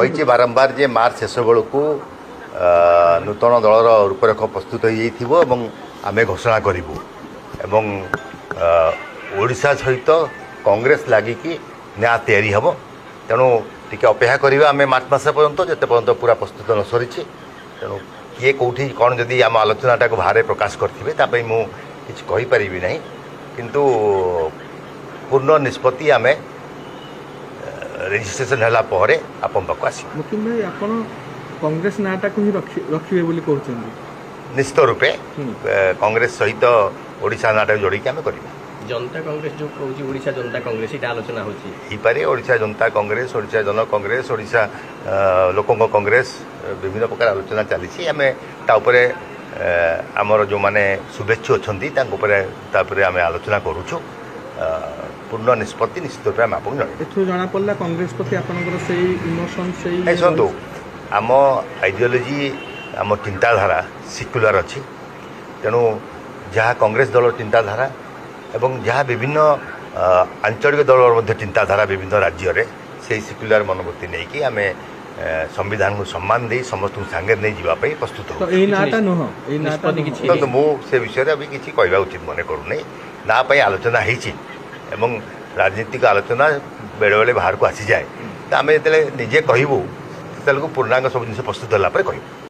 कही बारंबार जे मार्च शेष बेलू नूतन दलर रूपरेख प्रस्तुत हो आम घोषणा करूँ एवं ओडिशा सहित कांग्रेस लगिकी न्याय तैयारी हम तेणु टी अपेक्षा करवा आम मार्च मस पर्यंत जिते पर्यंत पूरा प्रस्तुत न सरी तेणु किए कौटी कौन जदि आम आलोचनाटा को बाहर प्रकाश करें मुझे ना किंतु पूर्ण निष्पत्ति आम रेजिस्ट्रेशन है पर आपण पाक आस कांग्रेस नाटा को ही रखिए बोली कहते निश्चित रूपे कांग्रेस सहित ओडिशा नाटा जोड़ी आम करवा जनता कांग्रेस जो कहूँ ओडिशा जनता कांग्रेस ये आलोचना होपारे ओडिशा जनता कांग्रेस ओडिशा जन कांग्रेस ओडिशा लोकों कांग्रेस विभिन्न प्रकार आलोचना चली आम आमर जो माने शुभेच्छु अच्छा आम आलोचना करुचु पूर्ण निष्पत्ति निश्चित रूप में आपको जना पड़ा कांग्रेस प्रति इमोशन शुणु आम आइडियोलोजी आम चिंताधारा सिक्युलर अच्छी तेणु जहाँ कांग्रेस दल चिंताधारा एवं जहाँ विभिन्न आंचलिक दल चिंताधारा विभिन्न राज्य में से सिक्युलर मनोवृत्ति नहीं कि आम संविधान को सम्मान दे समस्त सांगे नहीं जावाई प्रस्तुत हो मुझे विषय अभी किसी कहवा उचित मन करूना ना आलोचना हो राजनीतिक आलोचना बेले बेले बाहर को आसी जाए तो आम जो निजे कहूँ पूर्णांग सब जिन प्रस्तुत होगा कहूँ।